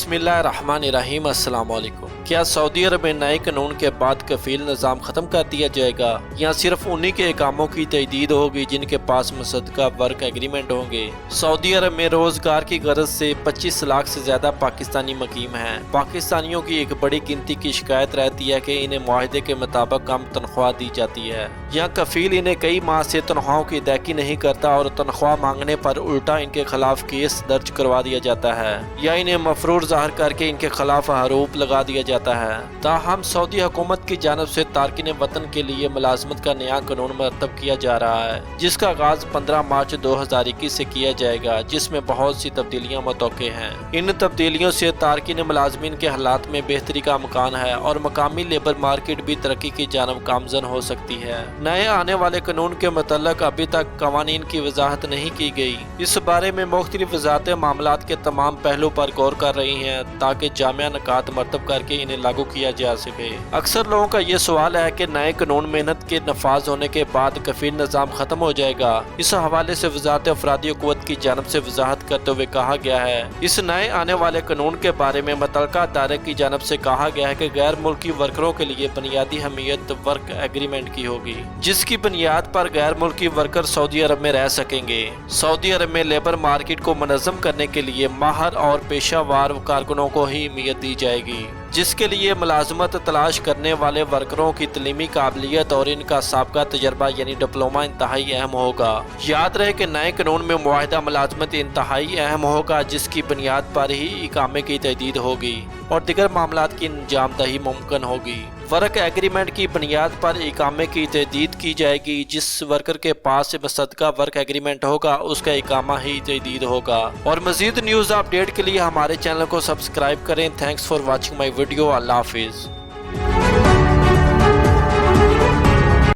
बिस्मिल्लाहिर्रहमानिर्रहीम। अस्सलाम वालेकुम। क्या सऊदी अरब में नए कानून के बाद कफील निज़ाम ख़त्म कर दिया जाएगा या सिर्फ उन्हीं के कामों की तजदीद होगी जिनके पास मुसद्दक़ा वर्क एग्रीमेंट होंगे? सऊदी अरब में रोज़गार की गरज से 25 लाख से ज़्यादा पाकिस्तानी मुकीम हैं। पाकिस्तानियों की एक बड़ी गिनती की शिकायत रहती है कि इन्हें मुआहदे के मुताबिक कम तनख्वाह दी जाती है या कफील इन्हें कई माह से तनख्वाहों की अदायगी नहीं करता और तनख्वाह मांगने पर उल्टा इनके खिलाफ केस दर्ज करवा दिया जाता है या इन्हें मफरूर ज़ाहिर करके इनके खिलाफ आरोप लगा दिया जाता है। ताहम सऊदी हुकूमत की जानब से तारकिन वतन के लिए मुलाजमत का नया कानून मरतब किया जा रहा है जिसका आगाज 15 मार्च 2021 से किया जाएगा, जिसमें बहुत सी तब्दीलियाँ मुतवक्के हैं। इन तब्दीलियों से तारकिन मुलाजमीन के हालात में बेहतरी का इम्कान है और मकामी लेबर मार्केट भी तरक्की की जानब गामजन हो सकती है। नए आने वाले कानून के मतलब अभी तक कवानीन की वजाहत नहीं की गई। इस बारे में मुख्तलिफ वजारतें मामलात के तमाम पहलू पर गौर कर रही हैं ताकि जामिया निकात मरतब करके इन्हें लागू किया जा सके। अक्सर लोगों का ये सवाल है कि नए कानून मेहनत के नफाज होने के बाद कफील निज़ाम खत्म हो जाएगा। इस हवाले से वजारत अफरादी हुकूमत की जानब से वजाहत करते हुए कहा गया है, इस नए आने वाले कानून के बारे में मुतल्लिका अदारे की जानब से कहा गया है कि गैर मुल्की वर्करों के लिए बुनियादी अहमियत वर्क एग्रीमेंट की होगी, जिसकी बुनियाद पर गैर मुल्की वर्कर सऊदी अरब में रह सकेंगे। सऊदी अरब में लेबर मार्केट को मुनज़्ज़म करने के लिए माहर और पेशावर कारकुनों को ही अहमियत दी जाएगी, जिसके लिए मुलाजमत तलाश करने वाले वर्करों की तलीमी काबिलियत और इनका साबका तजर्बा यानी डिप्लोमा इंतहाई अहम होगा। याद रहे कि नए कानून में मुआहदा मुलाजमत इंतहाई अहम होगा, जिसकी बुनियाद पर ही इकामे की तजदीद होगी और दिगर मामलात की अंजामदही मुमकिन होगी। वर्क एग्रीमेंट की बुनियाद पर इकामे की तजदीद की जाएगी। जिस वर्कर के पास मुसद्दक़ा वर्क एग्रीमेंट होगा उसका इकामा ही तजदीद होगा। और मज़ीद न्यूज़ अपडेट के लिए हमारे चैनल को सब्सक्राइब करें। Thanks for watching my video. Allah हाफिज़।